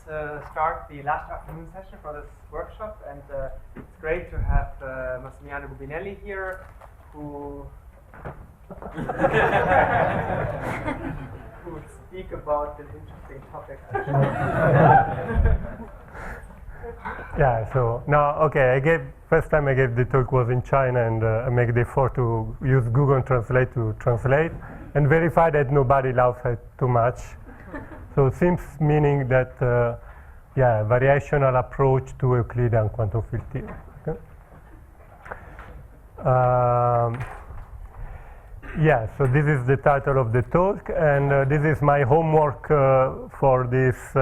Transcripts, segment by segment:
start the last afternoon session for this workshop, and it's great to have Massimiliano Gubinelli here, who will speak about an interesting topic. Yeah, so now, okay, first time I gave the talk was in China, and I made the effort to use Google Translate to translate and verify that nobody laughs at too much. So it seems meaning that, yeah, variational approach to Euclidean quantum field theory. Okay? Yeah, so this is the title of the talk, and this is my homework for this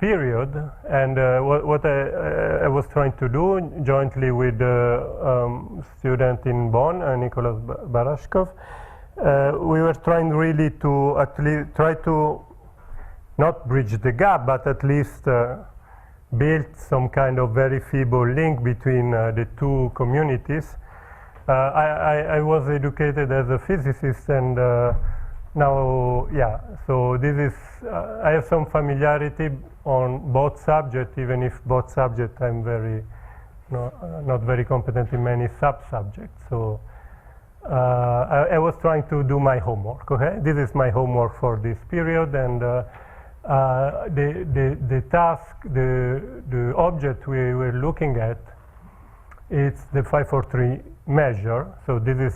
period. And what I was trying to do jointly with a student in Bonn, Nikolay Barashkov, we were trying really to actually try to not bridge the gap, but at least build some kind of very feeble link between the two communities. I was educated as a physicist, and now, yeah, so this is, I have some familiarity on both subjects, even if both subjects I'm very, not very competent in many sub-subjects. So I was trying to do my homework, okay? This is my homework for this period, and the task, the object we were looking at, it's the 543 measure. So this is,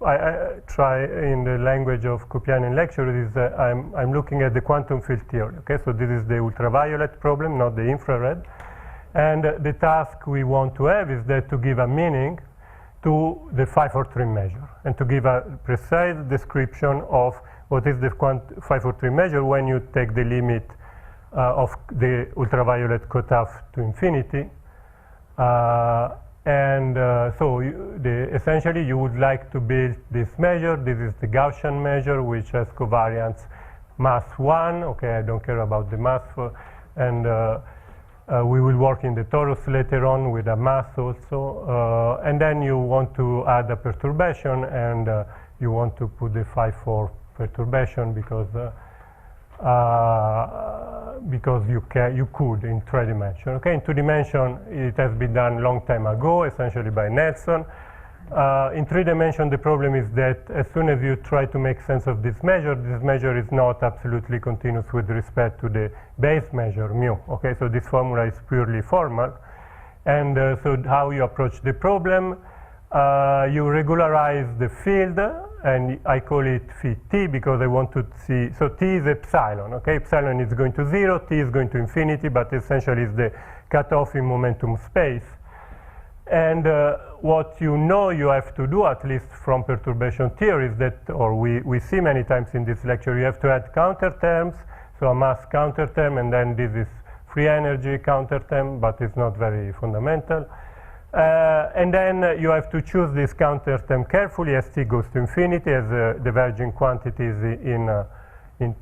I try in the language of Kupianian lecture, is I'm looking at the quantum field theory, okay? So this is the ultraviolet problem, not the infrared. And the task we want to have is that to give a meaning to the 543 measure, and to give a precise description of what is the 543 measure when you take the limit of the ultraviolet cutoff to infinity. So essentially you would like to build this measure. This is the Gaussian measure, which has covariance mass 1. Okay, I don't care about the mass. We will work in the torus later on with a mass also. And then you want to add a perturbation, and you want to put the 5-4 perturbation because you could in 3 dimensions. Okay, in 2 dimensions it has been done a long time ago, essentially by Nelson. In 3 dimensions the problem is that as soon as you try to make sense of this measure is not absolutely continuous with respect to the base measure mu. Okay, so this formula is purely formal. And so how you approach the problem, you regularize the field, and I call it phi t because I want to see, so t is epsilon, okay? Epsilon is going to 0, t is going to infinity, but essentially is the cutoff in momentum space. And what you know you have to do, at least from perturbation theory, is that, or we see many times in this lecture, you have to add counter terms, so a mass counter term, and then this is free energy counter term, but it's not very fundamental. And then you have to choose this counter term carefully as t goes to infinity, as diverging quantities in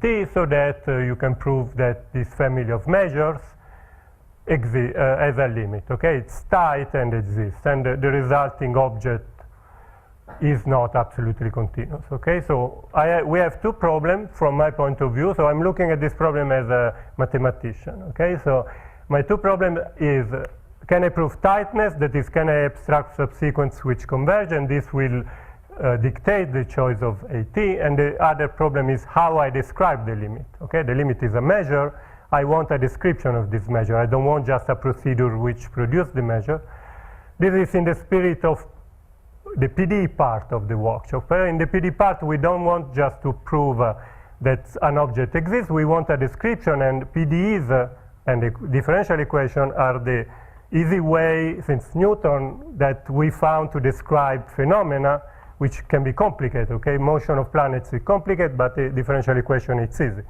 t, so that you can prove that this family of measures has a limit. Okay, it's tight and exists, and the resulting object is not absolutely continuous. Okay, so we have 2 problems from my point of view. So I'm looking at this problem as a mathematician. Okay, so my 2 problems is, can I prove tightness? That is, can I abstract subsequents which converge? And this will dictate the choice of AT. And the other problem is how I describe the limit. Okay, the limit is a measure. I want a description of this measure. I don't want just a procedure which produces the measure. This is in the spirit of the PD part of the workshop. In the PD part, we don't want just to prove that an object exists. We want a description, and PDEs and the differential equation are the easy way, since Newton, that we found to describe phenomena which can be complicated. Okay, motion of planets is complicated, but the differential equation is easy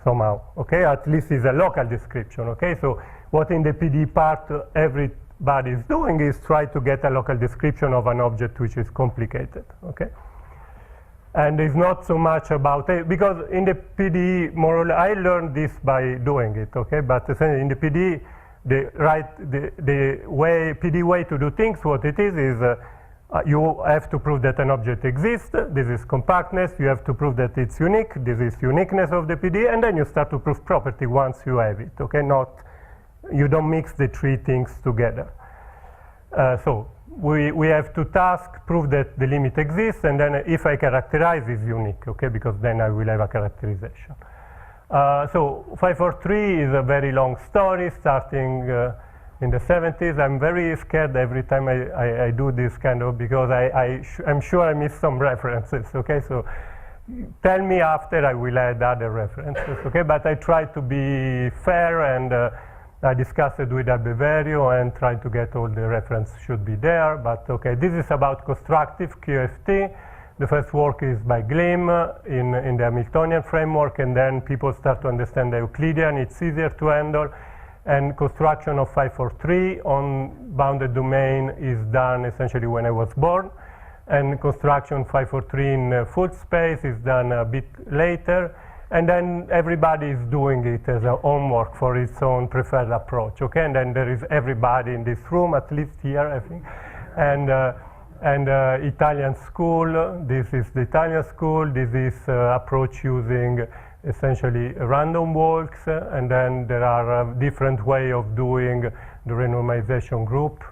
somehow. Okay, at least is a local description. Okay, so what in the PD part everybody is doing is try to get a local description of an object which is complicated. Okay, and it's not so much about it, because in the PD, more or less, I learned this by doing it. Okay, but in the PD, the PD way to do things, what it is You have to prove that an object exists. This is compactness. You have to prove that it's unique. This is uniqueness of the PD. And then you start to prove property once you have it. Okay, you don't mix the three things together. So we have to prove that the limit exists, and then if I characterize, it's unique. Okay, because then I will have a characterization. So 543 is a very long story, starting in the 70s. I'm very scared every time I do this kind of, because I'm sure I missed some references, okay? So tell me after, I will add other references, okay? But I try to be fair, and I discussed it with Albeverio and tried to get all the references should be there. But okay, this is about constructive QFT. The first work is by Glim in the Hamiltonian framework, and then people start to understand the Euclidean. It's easier to handle. And construction of 543 on bounded domain is done essentially when I was born. And construction 543 in full space is done a bit later. And then everybody is doing it as a homework for its own preferred approach, okay? And then there is everybody in this room, at least here, I think. And Italian school, this is the Italian school. This is approach using essentially random walks, and then there are different way of doing the renormalization group.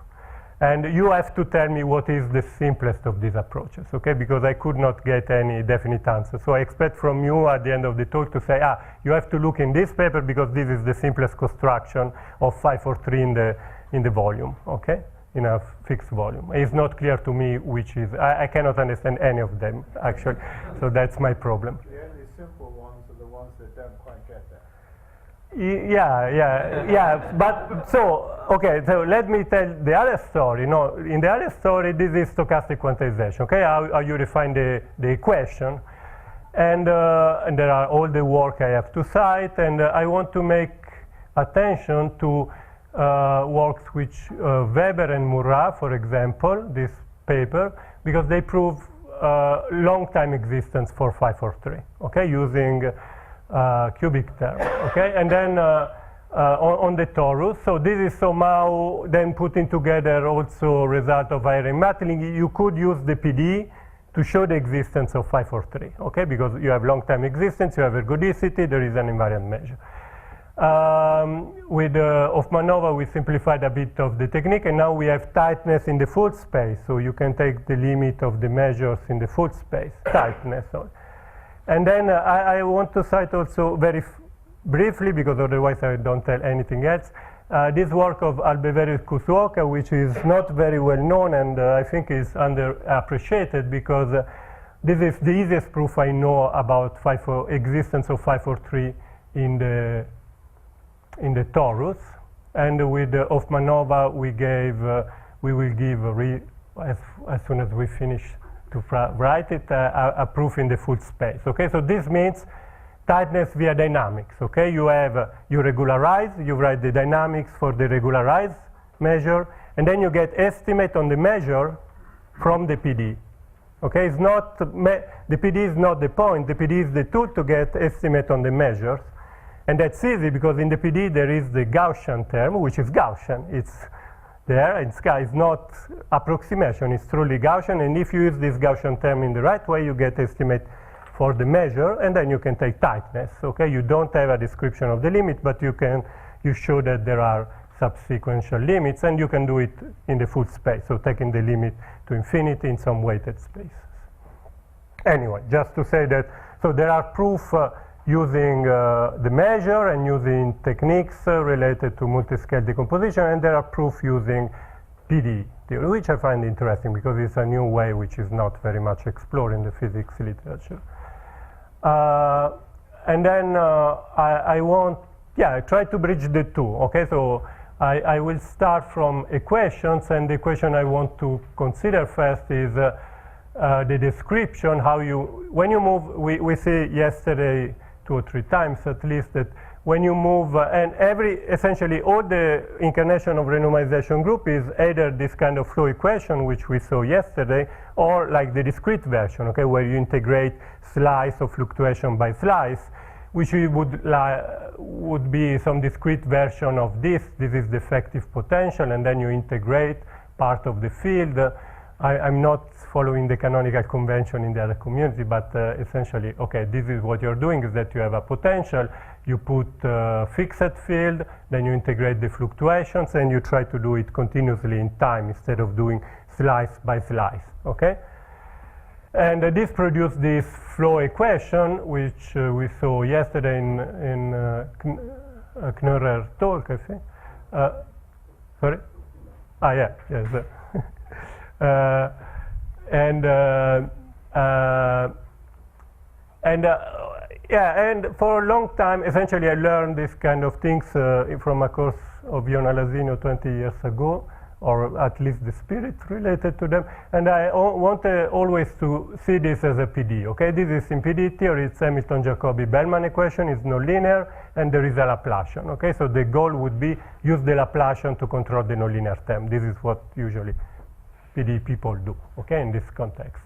And you have to tell me what is the simplest of these approaches, okay? Because I could not get any definite answer. So I expect from you at the end of the talk to say, you have to look in this paper because this is the simplest construction of 543 in the volume, okay? In a fixed volume. It's not clear to me which is, I cannot understand any of them, actually. So that's my problem. Simple ones are the ones that don't quite get there. Yeah. But so, okay, so let me tell the other story. No, in the other story, this is stochastic quantization, okay? How you define the equation. And there are all the work I have to cite, and I want to make attention to works which Weber and Murat, for example, this paper, because they prove long time existence for 543, okay, using cubic term, okay, and then on the torus. So this is somehow then putting together also result of iron Mattling. You could use the PD to show the existence of 543, okay, because you have long time existence, you have ergodicity, there is an invariant measure. With Hoffmanova, we simplified a bit of the technique, and now we have tightness in the full space. So you can take the limit of the measures in the full space, tightness. And then I want to cite also very briefly, because otherwise I don't tell anything else, this work of Albeverio Kusuoka, which is not very well known, and I think is underappreciated, because this is the easiest proof I know about existence of 543 in the torus. And with Hoffmanova, we will give as soon as we finish to write it a proof in the full space. Okay, so this means tightness via dynamics. Okay, you regularize, you write the dynamics for the regularized measure, and then you get estimate on the measure from the PD. Okay, it's not the PD is not the point. The PD is the tool to get estimate on the measures. And that's easy because in the PD there is the Gaussian term, which is Gaussian. It's there, it's not approximation, it's truly Gaussian. And if you use this Gaussian term in the right way, you get estimate for the measure, and then you can take tightness. Okay, you don't have a description of the limit, but you show that there are subsequential limits, and you can do it in the full space. So taking the limit to infinity in some weighted spaces. Anyway, just to say that, so there are proof using the measure and using techniques related to multi-scale decomposition, and there are proof using PD theory, which I find interesting because it's a new way which is not very much explored in the physics literature. And then I try to bridge the two. Okay, so I will start from equations, and the equation I want to consider first is the description, when you move, we see yesterday 2 or 3 times at least that when you move, and essentially all the incarnation of renormalization group is either this kind of flow equation, which we saw yesterday, or like the discrete version, okay, where you integrate slice of fluctuation by slice, which would be some discrete version of this. This is the effective potential, and then you integrate part of the field I'm not following the canonical convention in the other community, but essentially, okay, this is what you're doing, is that you have a potential, you put fixed field, then you integrate the fluctuations, and you try to do it continuously in time instead of doing slice by slice, okay? And this produced this flow equation, which we saw yesterday in Knurrer talk, I think. Sorry? Ah, yeah, yes. And for a long time, essentially, I learned this kind of things from a course of Ion Alasino 20 years ago, or at least the spirit related to them. And I wanted always to see this as a PD. Okay, this is in PD theory. It's Hamilton-Jacobi-Bellman equation. It's nonlinear, and there is a Laplacian. Okay, so the goal would be use the Laplacian to control the nonlinear term. This is what usually PD people do, okay, in this context.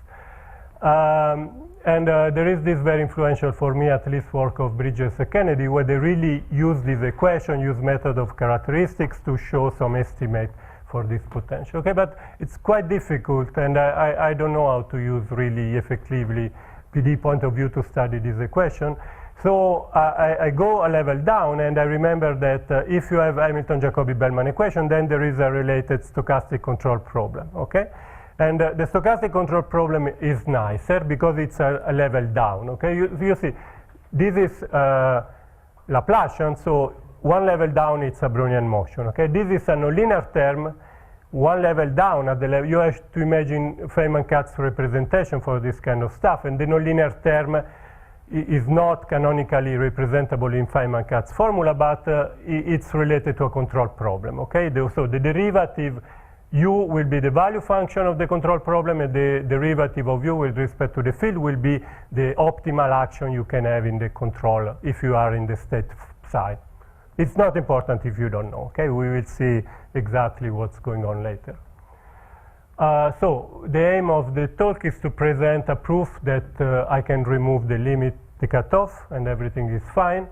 There is this very influential, for me at least, work of Bridges and Kennedy, where they really use this equation, use method of characteristics to show some estimate for this potential, okay, but it's quite difficult, and I don't know how to use really effectively PD point of view to study this equation. So I go a level down, and I remember that if you have Hamilton-Jacobi-Bellman equation, then there is a related stochastic control problem, okay? And the stochastic control problem is nicer because it's a level down, okay? You see, this is Laplacian, so one level down it's a Brownian motion, okay? This is a nonlinear term, one level down at the level, you have to imagine Feynman-Katz representation for this kind of stuff, and the nonlinear term is not canonically representable in Feynman-Katz formula, but it's related to a control problem, okay? So the derivative u will be the value function of the control problem, and the derivative of u with respect to the field will be the optimal action you can have in the control if you are in the state side. It's not important if you don't know, okay? We will see exactly what's going on later. So the aim of the talk is to present a proof that I can remove the limit, the cutoff, and everything is fine.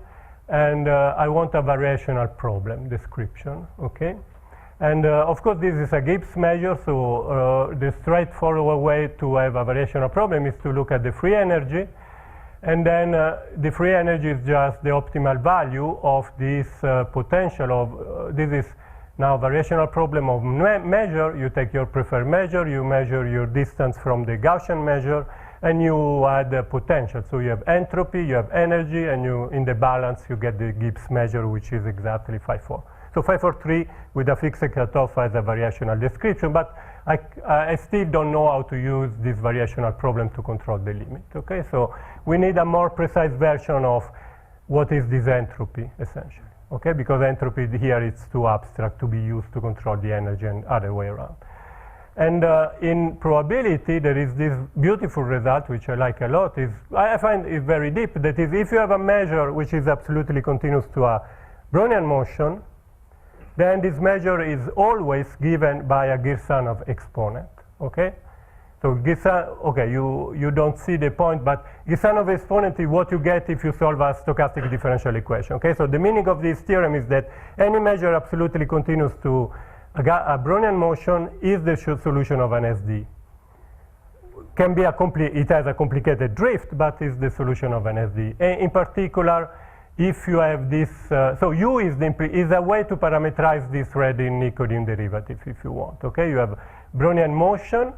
And I want a variational problem description, okay? And of course, this is a Gibbs measure, so the straightforward way to have a variational problem is to look at the free energy. And then the free energy is just the optimal value of this potential of, this is now variational problem of measure. You take your preferred measure, you measure your distance from the Gaussian measure, and you add the potential. So you have entropy, you have energy, and you, in the balance, you get the Gibbs measure, which is exactly 5.4. So 5.43 with a fixed cutoff as a variational description, but I still don't know how to use this variational problem to control the limit, okay? So we need a more precise version of what is this entropy, essentially, okay? Because entropy here is too abstract to be used to control the energy and other way around. And in probability, there is this beautiful result, which I like a lot, is I find it very deep, that is, if you have a measure which is absolutely continuous to a Brownian motion, then this measure is always given by a Girsanov exponent, okay? So okay, you don't see the point, but Girsanov exponent is what you get if you solve a stochastic differential equation, okay? So the meaning of this theorem is that any measure absolutely continuous to a Brownian motion is the solution of an SD. Can be it has a complicated drift, but is the solution of an SD. And in particular, if you have this, so U is a way to parameterize this Renormalisation derivative if you want, okay? You have Brownian motion,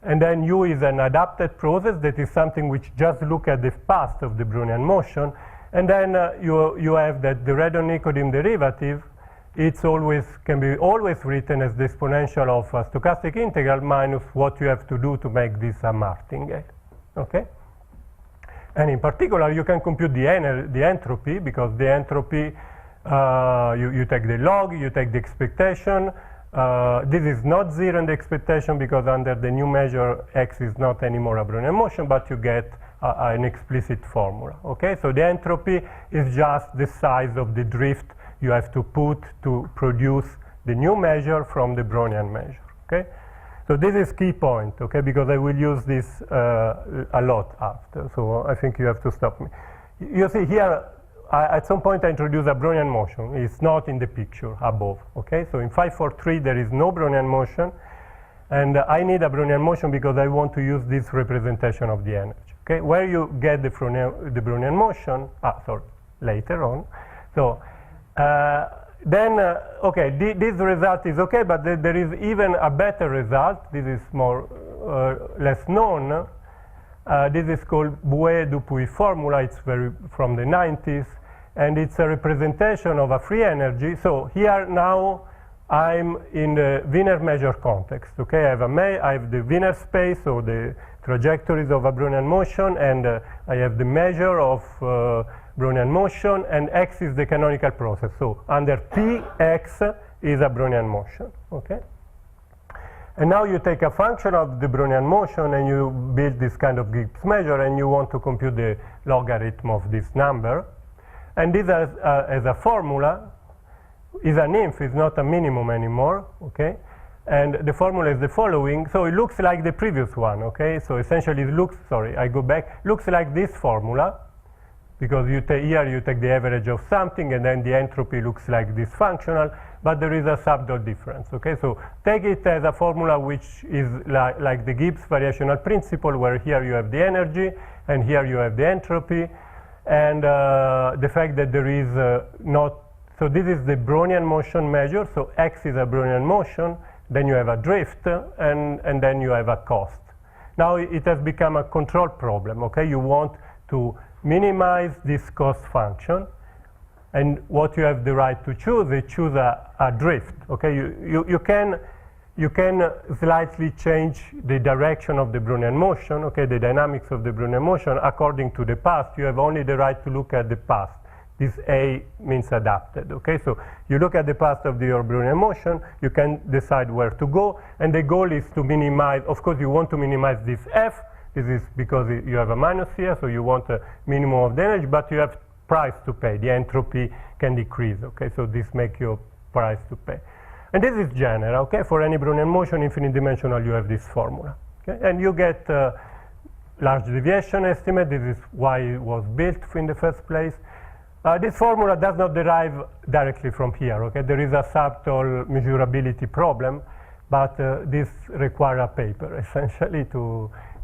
and then U is an adapted process that is something which just look at the past of the Brownian motion, and then you have that the Renormalisation derivative, it's always, can be always written as the exponential of a stochastic integral minus what you have to do to make this a martingale, okay? And in particular, you can compute the entropy, because the entropy, you take the log, you take the expectation. This is not zero in the expectation, because under the new measure, x is not anymore a Brownian motion, but you get an explicit formula, okay? So the entropy is just the size of the drift you have to put to produce the new measure from the Brownian measure, okay? So this is key point, okay, because I will use this a lot after, so I think you have to stop me. You see here, at some point I introduce a Brownian motion. It's not in the picture above, okay? So in 5.43 there is no Brownian motion, And I need a Brownian motion because I want to use this representation of the energy. Okay, where you get the Brownian motion, later on. So then, okay, this result is okay, but there is even a better result. This is less known. This is called Bouet-Dupuy formula. It's from the 90s, and it's a representation of a free energy. So here now I'm in the Wiener measure context. Okay, I have the Wiener space, so the trajectories of a Brownian motion, and I have the measure of Brownian motion, and x is the canonical process. So under P, x is a Brownian motion. Okay. And now you take a function of the Brownian motion and you build this kind of Gibbs measure, and you want to compute the logarithm of this number. And this as a formula is an inf, it's not a minimum anymore, okay? And the formula is the following. So it looks like the previous one, okay? So essentially it looks, looks like this formula, because here you take the average of something, and then the entropy looks like this functional, but there is a subtle difference, okay? So take it as a formula which is like the Gibbs variational principle, where here you have the energy, and here you have the entropy, and the fact that there is so this is the Brownian motion measure, so x is a Brownian motion, then you have a drift, and then you have a cost. Now it has become a control problem, okay? You want to minimize this cost function, and what you have the right to choose is choose a drift, okay? You can slightly change the direction of the Brownian motion, okay, the dynamics of the Brownian motion according to the past. You have only the right to look at the past. This A means adapted, okay? So you look at the past of your Brownian motion, you can decide where to go, and the goal is to minimize, of course you want to minimize this F. This is because you have a minus here, so you want a minimum of the energy, but you have price to pay. The entropy can decrease, okay? So this makes your price to pay. And this is general, okay? For any Brownian motion, infinite dimensional, you have this formula, okay? And you get large deviation estimate. This is why it was built in the first place. This formula does not derive directly from here, okay? There is a subtle measurability problem, but this requires a paper, essentially,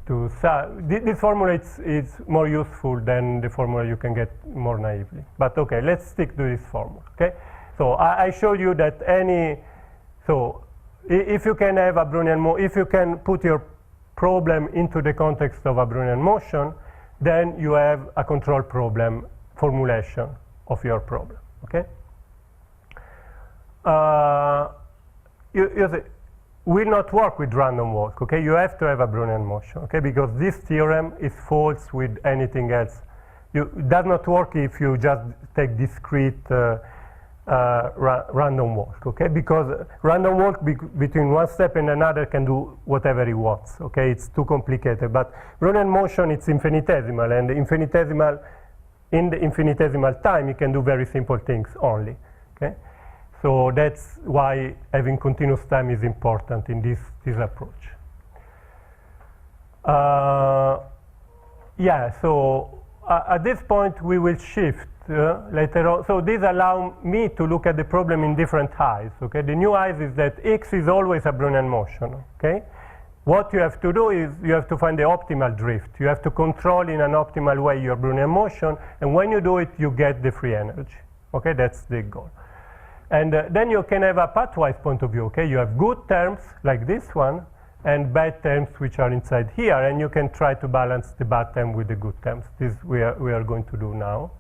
this formula is more useful than the formula you can get more naively. But okay, let's stick to this formula, okay? So I showed you that if you can have a Brownian if you can put your problem into the context of a Brownian motion, then you have a control problem formulation of your problem, okay? You say, will not work with random walk, okay? You have to have a Brownian motion, okay? Because this theorem is false with anything else. It does not work if you just take discrete random walk, okay? Because random walk between one step and another can do whatever it wants, okay? It's too complicated. But Brownian motion, it's infinitesimal, and in the infinitesimal time, you can do very simple things only, okay? So that's why having continuous time is important in this approach. So at this point, we will shift later on. So this allows me to look at the problem in different eyes, okay? The new eyes is that X is always a Brownian motion, okay? What you have to do is you have to find the optimal drift. You have to control in an optimal way your Brownian motion, and when you do it, you get the free energy, okay? That's the goal. And then you can have a pathwise point of view, okay? You have good terms, like this one, and bad terms which are inside here, and you can try to balance the bad term with the good terms. This we are going to do now.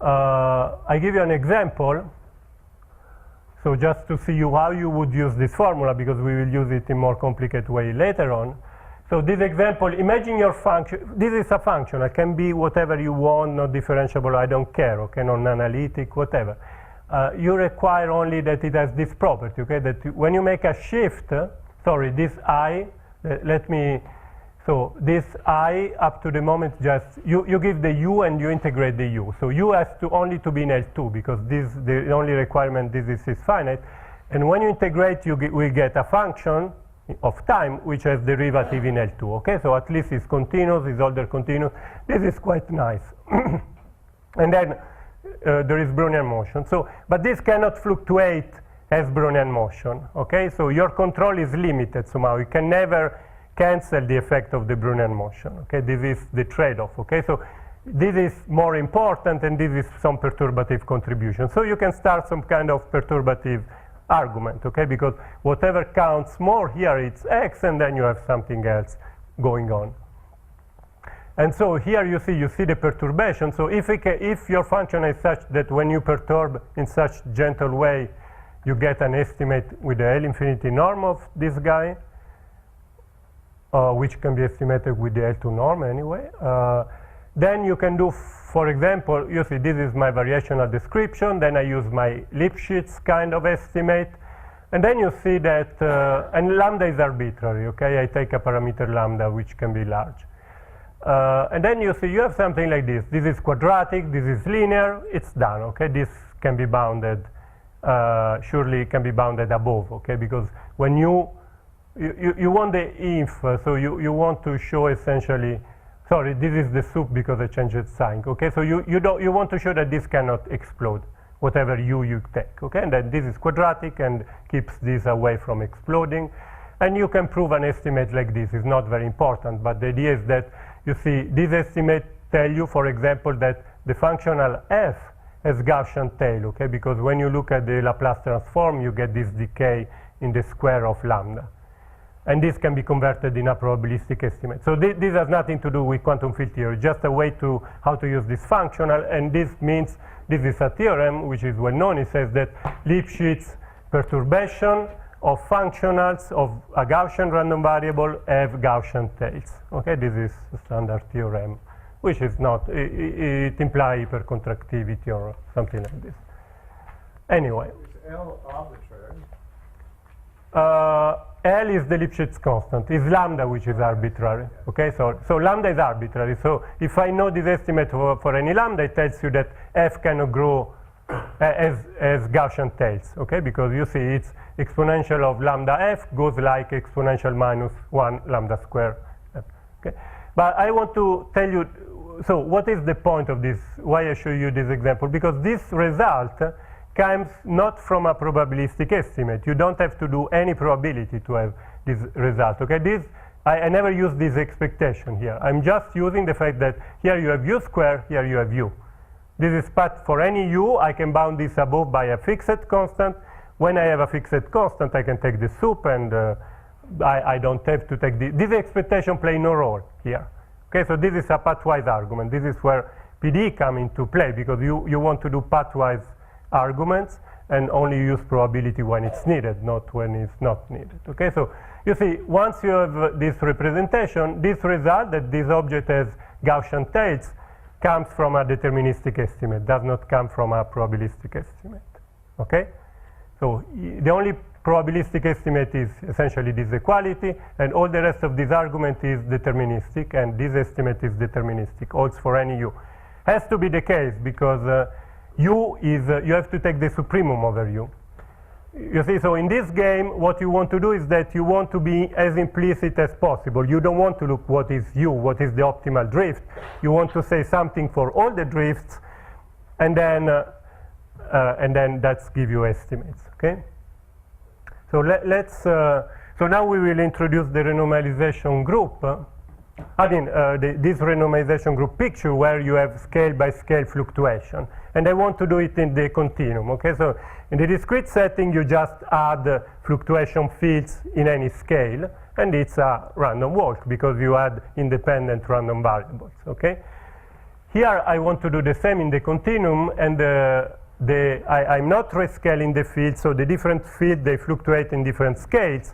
I give you an example, so just to see how you would use this formula, because we will use it in more complicated way later on. So this example, imagine your function. This is a function. It can be whatever you want, not differentiable, I don't care, okay, non-analytic, whatever. You require only that it has this property, okay, that when you make a shift, this I, this I up to the moment, just you give the U and you integrate the U. So U has only to be in L2, because the only requirement is finite. And when you integrate, we get a function of time which has derivative in L2, okay? So at least it's continuous, it's order continuous. This is quite nice. And then there is Brownian motion. So, but this cannot fluctuate has Brownian motion. Okay, so your control is limited somehow. You can never cancel the effect of the Brownian motion. Okay, this is the trade-off. Okay, so this is more important, and this is some perturbative contribution. So you can start some kind of perturbative argument. Okay, because whatever counts more here, it's x, and then you have something else going on. And so here you see the perturbation. So if your function is such that when you perturb in such gentle way, you get an estimate with the L infinity norm of this guy, which can be estimated with the L2 norm anyway. Then you can do, for example, you see this is my variational description, then I use my Lipschitz kind of estimate, and then you see that, and lambda is arbitrary, okay? I take a parameter lambda which can be large. And then you see you have something like this. This is quadratic, this is linear, it's done, okay? This can be bounded, surely can be bounded above, okay? Because when you want the inf, so you want to show essentially, sorry, this is the soup because I changed its sign, okay? So you want to show that this cannot explode, whatever you take, okay? And then this is quadratic and keeps this away from exploding. And you can prove an estimate like this. It's not very important, but the idea is that you see this estimate tell you, for example, that the functional f has Gaussian tail, okay? Because when you look at the Laplace transform, you get this decay in the square of lambda. And this can be converted in a probabilistic estimate. So this has nothing to do with quantum field theory, just a way to how to use this functional. And this means this is a theorem which is well known. It says that Lipschitz perturbation of functionals of a Gaussian random variable have Gaussian tails. Okay, this is a standard theorem, which is not, it implies hypercontractivity or something like this. Anyway. Is L arbitrary? L is the Lipschitz constant. It's lambda which is arbitrary. Okay, so lambda is arbitrary. So if I know this estimate for any lambda, it tells you that f cannot grow as Gaussian tails. Okay, because you see it's exponential of lambda f goes like exponential minus 1 lambda square f. Okay, but I want to tell you. So what is the point of this? Why I show you this example? Because this result comes not from a probabilistic estimate. You don't have to do any probability to have this result. Okay, this I never use this expectation here. I'm just using the fact that here you have u square, here you have u. This is part for any u. I can bound this above by a fixed constant. When I have a fixed constant, I can take the soup, and I don't have to take this expectation play no role here. Okay, so this is a pathwise argument. This is where PD come into play, because you want to do pathwise arguments and only use probability when it's needed, not when it's not needed. Okay, so you see, once you have this representation, this result that this object has Gaussian tails comes from a deterministic estimate, does not come from a probabilistic estimate. Okay, so the only probabilistic estimate is essentially this equality, and all the rest of this argument is deterministic, and this estimate is deterministic, holds for any u. Has to be the case because u is, you have to take the supremum over u. You see, so in this game, what you want to do is that you want to be as implicit as possible. You don't want to look what is u, what is the optimal drift. You want to say something for all the drifts, and then that's give you estimates. Okay. So let's. So now we will introduce the renormalization group. This renormalization group picture where you have scale by scale fluctuation, and I want to do it in the continuum. Okay, so in the discrete setting, you just add fluctuation fields in any scale, and it's a random walk because you add independent random variables. Okay, here I want to do the same in the continuum, and I'm not rescaling the fields, so the different fields they fluctuate in different scales.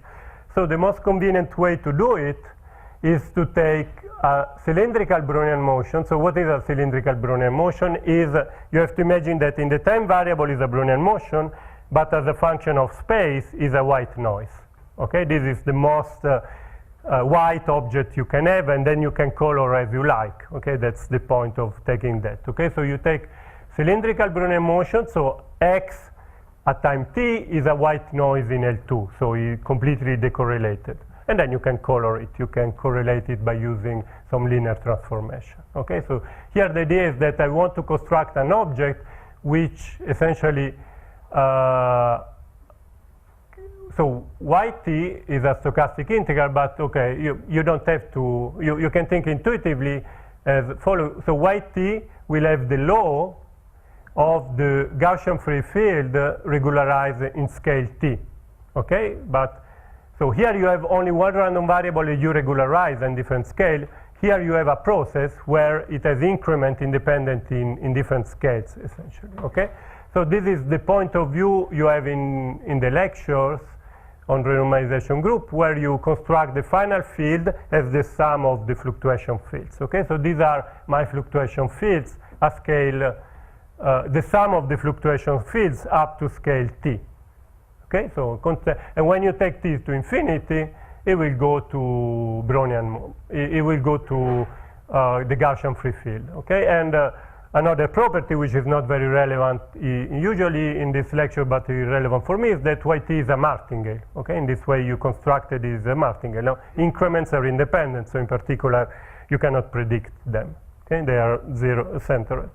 So the most convenient way to do it is to take a cylindrical Brownian motion. So what is a cylindrical Brownian motion? Is you have to imagine that in the time variable is a Brownian motion, but as a function of space is a white noise. Okay, this is the most white object you can have, and then you can color as you like. Okay, that's the point of taking that. Okay, so you take cylindrical Brownian motion, so x at time t is a white noise in L2, so it's completely decorrelated. And then you can color it. You can correlate it by using some linear transformation. Okay, so here the idea is that I want to construct an object which essentially so yt is a stochastic integral, but okay, you don't have to, you can think intuitively as follow. So yt will have the law of the Gaussian free field regularized in scale t, okay? But so here you have only one random variable that you regularize in different scale. Here you have a process where it has increment independent in different scales, essentially, okay? So this is the point of view you have in the lectures on renormalization group, where you construct the final field as the sum of the fluctuation fields, okay? So these are my fluctuation fields at scale, the sum of the fluctuation fields up to scale t, okay? So, and when you take t to infinity, it will go to Brownian, it will go to the Gaussian free field, okay? And another property which is not very relevant usually in this lecture, but is relevant for me, is that yt is a martingale, okay? In this way you constructed is a martingale. Now, increments are independent, so in particular you cannot predict them, okay? They are zero-centered.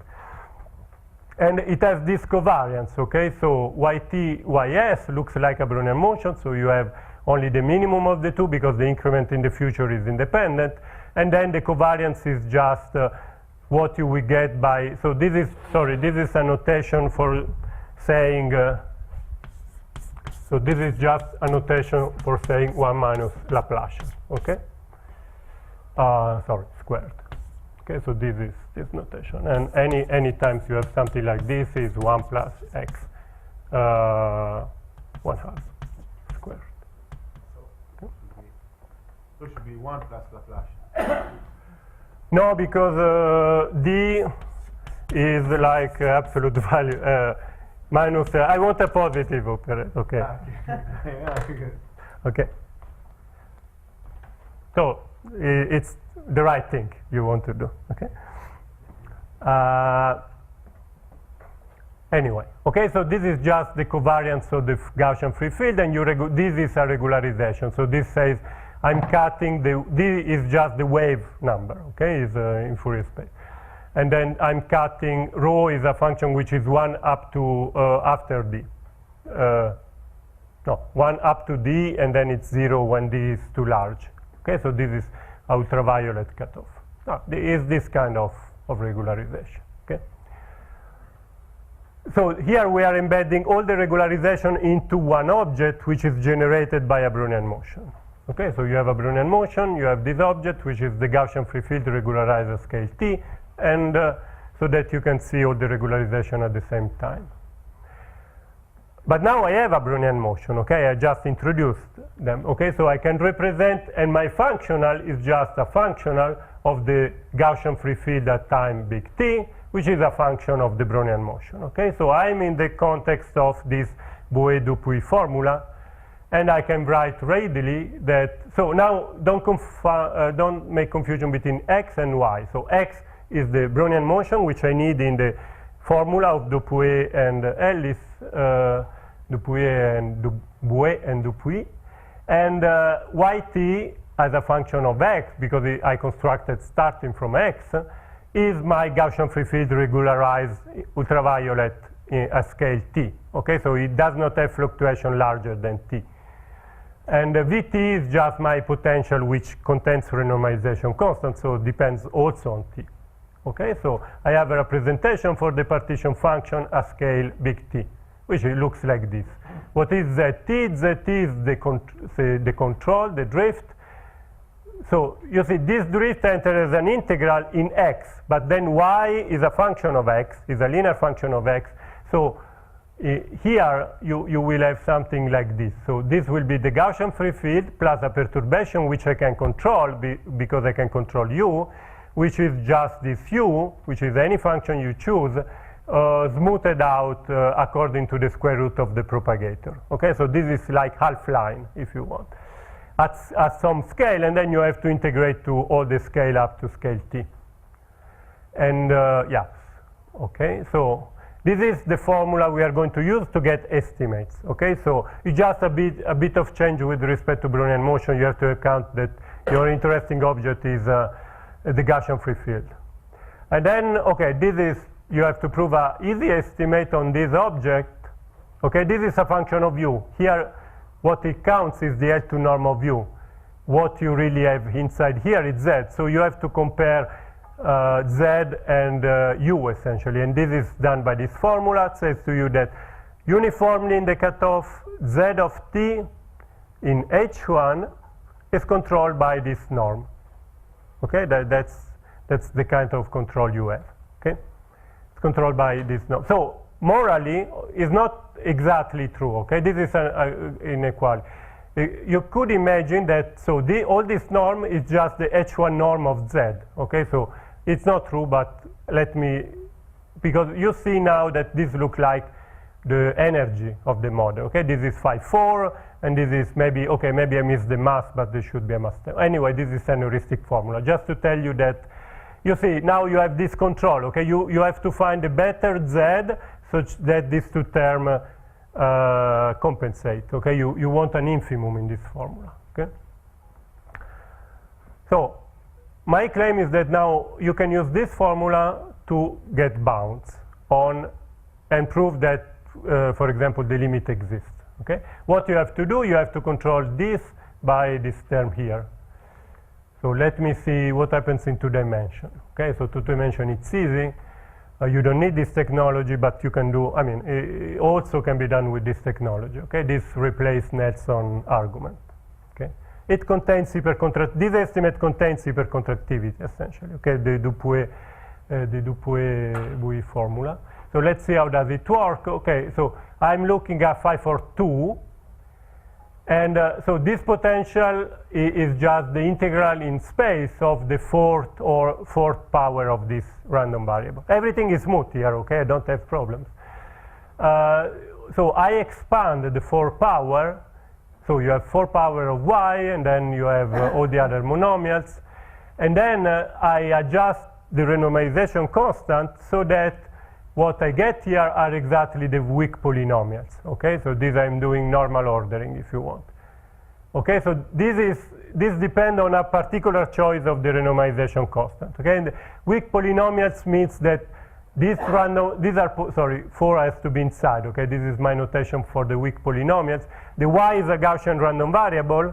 And it has this covariance, okay? So yt, ys looks like a Brownian motion, so you have only the minimum of the two because the increment in the future is independent. And then the covariance is just what you will get by, so this is, sorry, this is a notation for saying, so this is just a notation for saying 1 minus Laplacian, okay? Sorry, squared. Okay, so this is this notation. And any times you have something like this is 1 plus x 1/2 squared. So it should be 1 plus Laplacian. No, because d is like absolute value minus. I want a positive operator. Okay. Okay. So it's the right thing you want to do. Okay. Anyway. Okay. So this is just the covariance of the Gaussian free field, and this is a regularization. So this says I'm cutting d is just the wave number, okay, is in Fourier space. And then I'm cutting rho is a function which is 1 up to after d. No, 1 up to d, and then it's 0 when d is too large. Okay, so this is ultraviolet cutoff. No, there is this kind of regularization, okay? So here we are embedding all the regularization into one object which is generated by a Brownian motion. Okay, so you have a Brownian motion, you have this object, which is the Gaussian free field regularized at scale t, and so that you can see all the regularization at the same time. But now I have a Brownian motion, okay, I just introduced them, okay, so I can represent, and my functional is just a functional of the Gaussian free field at time big T, which is a function of the Brownian motion, okay, so I'm in the context of this Boué-Dupuy formula, and I can write readily that, so now don't make confusion between x and y. So x is the Brownian motion, which I need in the formula of Dupuy and Ellis, Boué and Dupuy. And yt as a function of x, because I constructed starting from x, is my Gaussian free field regularized ultraviolet at scale t. Okay, so it does not have fluctuation larger than t. And Vt is just my potential, which contains renormalization constant, so it depends also on t. Okay, so I have a representation for the partition function at scale big T, which looks like this. What is Zt? Zt is the control, the drift. So you see, this drift enters as an integral in x, but then y is a function of x, is a linear function of x. So here you will have something like this. So this will be the Gaussian free field plus a perturbation which I can control because I can control u, which is just this u, which is any function you choose, smoothed out according to the square root of the propagator. Okay, so this is like half line if you want at some scale, and then you have to integrate to all the scale up to scale t. And yeah, okay, so this is the formula we are going to use to get estimates. Okay, so it's just a bit of change with respect to Brownian motion. You have to account that your interesting object is the Gaussian free field. And then, okay, this is, you have to prove an easy estimate on this object. Okay, this is a function of u. Here, what it counts is the L2 norm of U. What you really have inside here is Z. So you have to compare Z and U essentially. And this is done by this formula. It says to you that uniformly in the cutoff, Z of T in H1 is controlled by this norm. Okay, that's the kind of control you have. Okay, it's controlled by this norm. So morally, it's not exactly true. Okay, this is an inequality. You could imagine that, so all this norm is just the H1 norm of Z. Okay, so it's not true, but let me, because you see now that this looks like the energy of the model. Okay, this is phi 4, and this is maybe, okay, maybe I missed the mass, but there should be a mass. Anyway, this is an heuristic formula, just to tell you that, you see, now you have this control. Okay, you have to find a better Z such that these two terms compensate. Okay, you want an infimum in this formula. Okay, so my claim is that now you can use this formula to get bounds on and prove that, for example, the limit exists. Okay, what you have to do, you have to control this by this term here. So let me see what happens in 2 dimension. Okay, so 2 dimension it's easy. You don't need this technology, but you can do, I mean, it also can be done with this technology. Okay, this replaces Nelson argument. Okay, it contains this estimate contains hypercontractivity essentially. Okay, the Dupuy formula. So let's see how does it work. Okay, so I'm looking at phi for 2, and so this potential is just the integral in space of the fourth power of this random variable. Everything is smooth here, okay? I don't have problems. So I expand the 4 power, so you have 4 power of y, and then you have all the other monomials, and then I adjust the renormalization constant so that what I get here are exactly the weak polynomials. Okay, so this I'm doing normal ordering if you want. Okay, so this depends on a particular choice of the renormalization constant. Okay, and weak polynomials means that these are, sorry, 4 has to be inside. Okay, this is my notation for the weak polynomials. The y is a Gaussian random variable,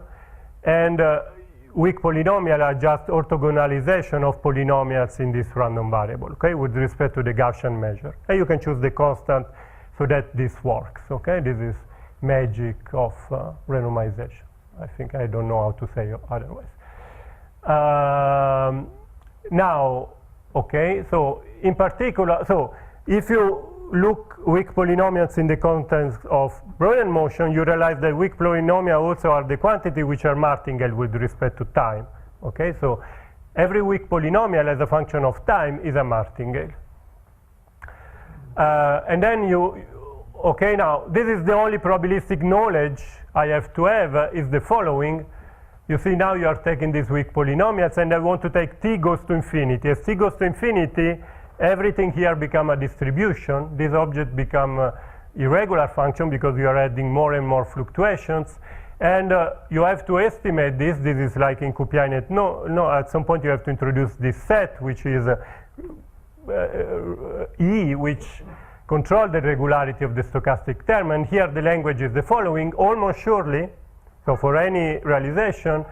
and weak polynomial are just orthogonalization of polynomials in this random variable, okay, with respect to the Gaussian measure. And you can choose the constant so that this works, okay? This is magic of renormalization. I think I don't know how to say otherwise. Now, okay, so in particular, so if you look weak polynomials in the context of Brownian motion, you realize that weak polynomials also are the quantity which are martingale with respect to time. Okay, so every weak polynomial as a function of time is a martingale. And then okay, now this is the only probabilistic knowledge I have to have is the following. You see now you are taking these weak polynomials, and I want to take t goes to infinity. As t goes to infinity, everything here become a distribution. This object become irregular function because you are adding more and more fluctuations, and you have to estimate this. This is like in Kupianet. No. At some point you have to introduce this set, which is E, which control the regularity of the stochastic term. And here the language is the following: almost surely, so for any realization,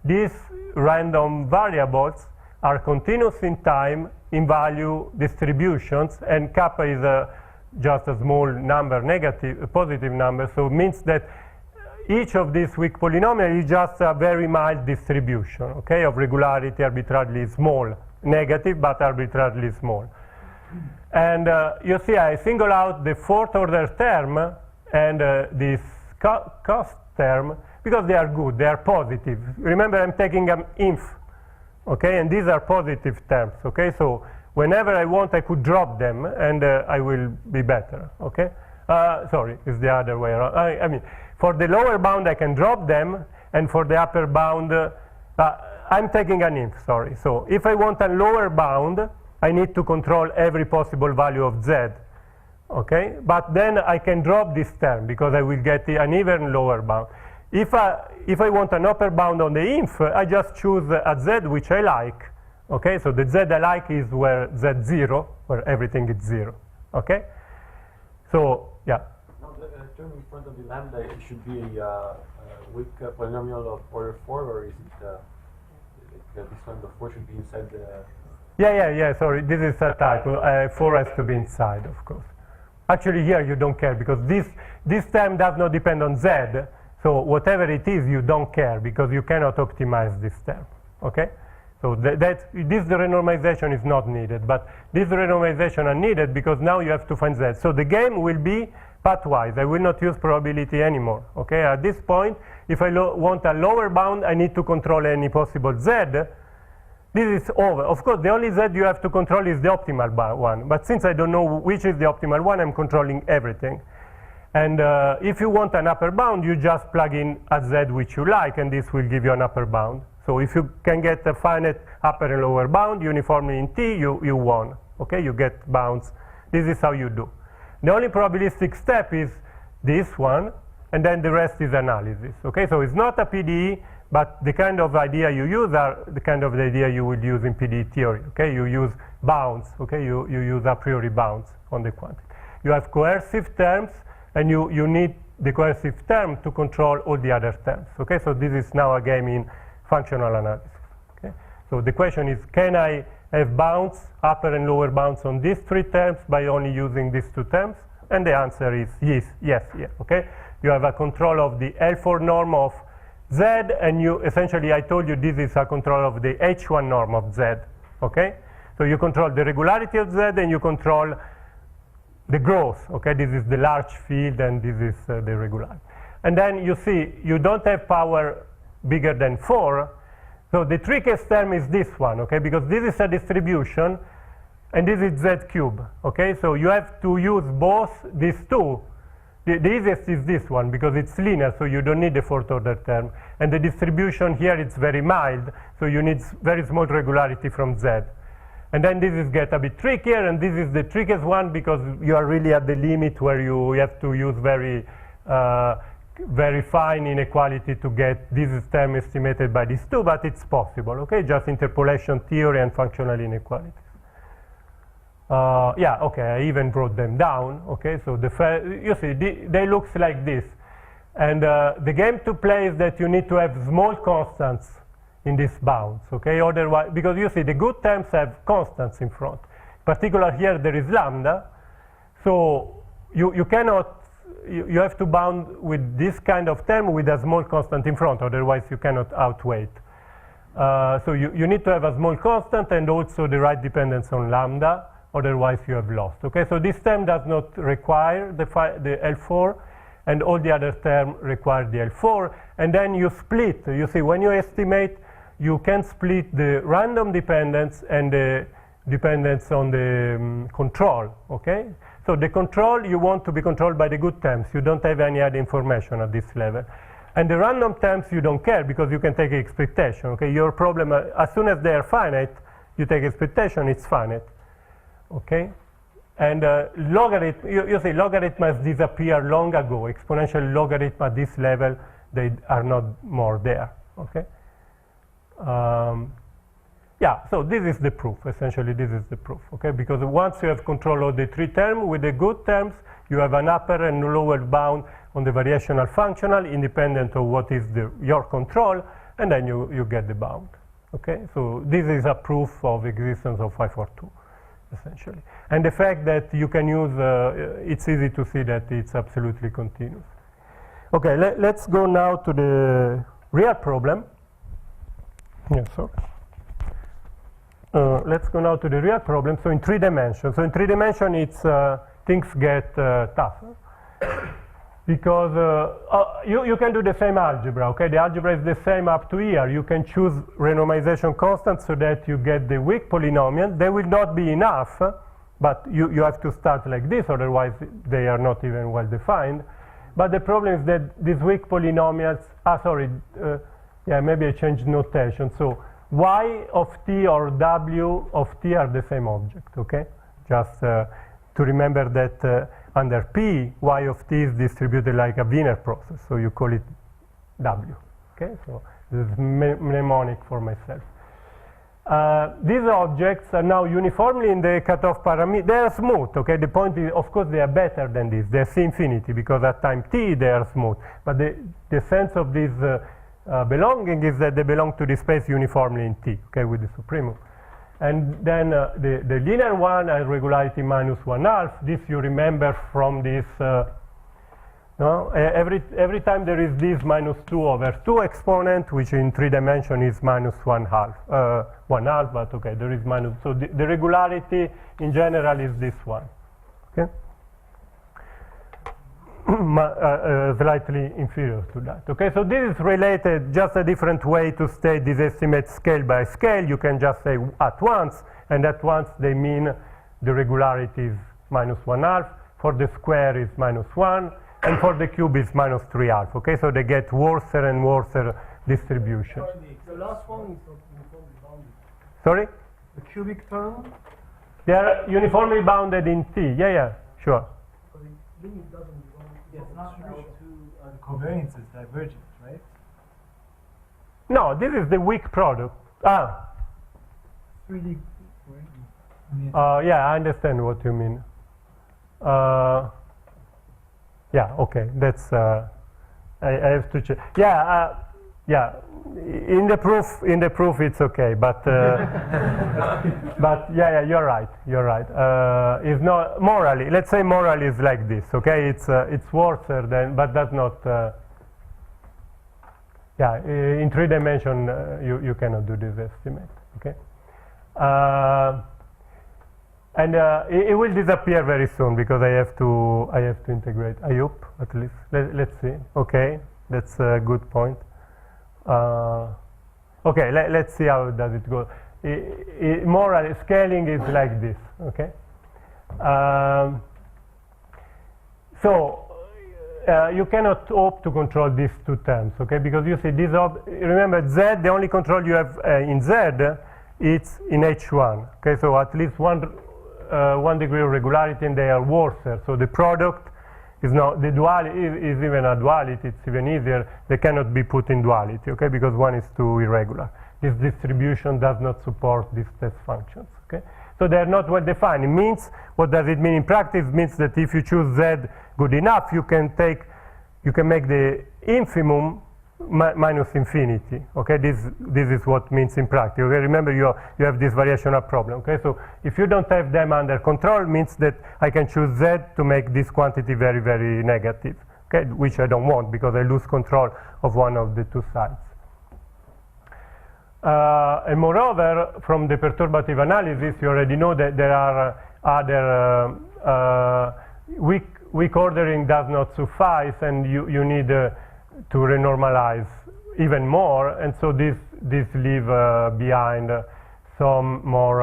these random variables are continuous in time in value distributions, and kappa is just a small number, a positive number, so it means that each of these weak polynomials is just a very mild distribution, okay, of regularity arbitrarily small, negative but arbitrarily small. And you see I single out the 4th order term and this cost term because they are good, they are positive. Remember, I'm taking an inf. Okay, and these are positive terms, okay? So whenever I want, I could drop them, and I will be better, okay? Sorry, it's the other way around. I mean, for the lower bound, I can drop them, and for the upper bound, I'm taking an inf, sorry. So if I want a lower bound, I need to control every possible value of z, okay? But then I can drop this term, because I will get an even lower bound. If I want an upper bound on the inf, I just choose a z which I like. Okay, so the z I like is where z0, where everything is 0. Okay, so yeah. No, term in front of the lambda, it should be a weak polynomial of order 4, or is it like this one, the 4 should be inside the... Yeah, sorry, this is a typo. 4 has to be inside, of course. Actually, here you don't care, because this term does not depend on z, so whatever it is, you don't care, because you cannot optimize this term, okay? So this renormalization is not needed, but this renormalization are needed because now you have to find z. So the game will be pathwise. I will not use probability anymore, okay? At this point, if I want a lower bound, I need to control any possible z. This is over. Of course, the only z you have to control is the optimal one, but since I don't know which is the optimal one, I'm controlling everything. And if you want an upper bound, you just plug in a z which you like, and this will give you an upper bound. So if you can get a finite upper and lower bound uniformly in T, you won. Okay, you get bounds. This is how you do. The only probabilistic step is this one, and then the rest is analysis. Okay, so it's not a PDE, but the kind of idea you use are the kind of idea you would use in PDE theory. Okay, you use bounds. Okay, you use a priori bounds on the quantity. You have coercive terms, and you need the coercive term to control all the other terms. Okay, so this is now a game in functional analysis. Okay? So the question is, can I have bounds, upper and lower bounds on these 3 terms by only using these 2 terms? And the answer is yes. Okay? You have a control of the L4 norm of z, and you essentially, I told you this is a control of the H1 norm of z. Okay? So you control the regularity of z, and you control the growth. Okay? This is the large field, and this is the regularity. And then you see, you don't have power bigger than 4, so the trickiest term is this one, okay, because this is a distribution and this is z cube, okay, so you have to use both these 2. The easiest is this one because it's linear, so you don't need the 4th order term, and the distribution here is very mild, so you need very small regularity from z. And then this is get a bit trickier, and this is the trickiest one because you are really at the limit where you have to use very fine inequality to get this term estimated by these 2, but it's possible, okay? Just interpolation theory and functional inequalities. Yeah, okay, I even brought them down, okay? So you see, they look like this. And the game to play is that you need to have small constants in these bounds, okay? Otherwise, because you see, the good terms have constants in front. Particularly here, there is lambda. So you cannot, you have to bound with this kind of term with a small constant in front, otherwise you cannot outweigh. So you need to have a small constant and also the right dependence on lambda, otherwise you have lost. Okay, so this term does not require the L4, and all the other terms require the L4, and then you split. You see, when you estimate, you can split the random dependence and the dependence on the control, okay? So the control, you want to be controlled by the good terms. You don't have any other information at this level. And the random terms, you don't care because you can take expectation, okay? Your problem, as soon as they are finite, you take expectation, it's finite, okay? And logarithm, you see, logarithms disappear long ago. Exponential logarithm at this level, they are not more there, okay? Yeah, so this is the proof, essentially this is the proof, okay? Because once you have control of the 3 terms, with the good terms, you have an upper and lower bound on the variational functional, independent of what is your control, and then you get the bound, okay? So this is a proof of existence of 542, essentially. And the fact that you can use, it's easy to see that it's absolutely continuous. Okay, let's go now to the real problem. Yeah, sorry. Let's go now to the real problem. So in 3 dimensions. So in 3 dimensions, it's things get tougher because you can do the same algebra. Okay, the algebra is the same up to here. You can choose renormalization constants so that you get the weak polynomial. They will not be enough, but you have to start like this. Otherwise, they are not even well defined. But the problem is that these weak polynomials. Yeah, maybe I changed notation. So y of t or w of t are the same object, okay? Just to remember that under P, y of t is distributed like a Wiener process, so you call it w, okay? So this is mnemonic for myself. These objects are now uniformly in the cutoff parameter. They are smooth, okay? The point is, of course, they are better than this. They're C-infinity, because at time t, they are smooth. But the sense of this belonging is that they belong to the space uniformly in T, okay, with the supremum. And then the linear one has regularity minus 1/2. This you remember from this, no? Every time there is this minus 2/2 exponent, which in 3 dimension is minus 1/2. 1/2, but okay, there is minus. So the regularity in general is this one, okay? Slightly inferior to that. Okay, so this is related, just a different way to state these estimates scale by scale. You can just say at once, and at once they mean the regularity is minus 1/2, for the square is minus 1, and for the cube is minus 3/2. Okay, so they get worse and worse distribution. The last one is not uniformly bounded. Sorry? The cubic term? They are uniformly bounded in T. Yeah, sure. Because the limit doesn't belong. Yes, not how to covariance is divergent, right? No, this is the weak product. 3D. Yeah, I understand what you mean. Yeah, okay, that's. I have to check. Yeah, yeah. In the proof, it's okay, but but yeah, you're right. You're right. It's not morally. Let's say morally is like this. Okay, it's worse than, but that's not. Yeah, in 3 dimension, you cannot do this estimate. Okay, and it will disappear very soon because I have to integrate Ayup at least. Let's see. Okay, that's a good point. Okay, let's see how does it go. Moral scaling is like this. Okay. So you cannot hope to control these two terms. Okay, because you see this. Remember Z. The only control you have in Z, it's in H1. Okay, so at least one degree of regularity, and they are worse. So the product is not, the duality is even a duality, it's even easier. They cannot be put in duality, okay, because one is too irregular. This distribution does not support these test functions, okay? So they are not well defined. It means, what does it mean in practice? It means that if you choose Z good enough, you can make the infimum minus infinity, okay? This is what means in practice, okay? Remember, you have this variational problem, okay? So if you don't have them under control, it means that I can choose Z to make this quantity very, very negative, okay? Which I don't want, because I lose control of one of the two sides. And moreover, from the perturbative analysis, you already know that there are other weak ordering does not suffice, and you need to renormalize even more, and so this leave behind some more.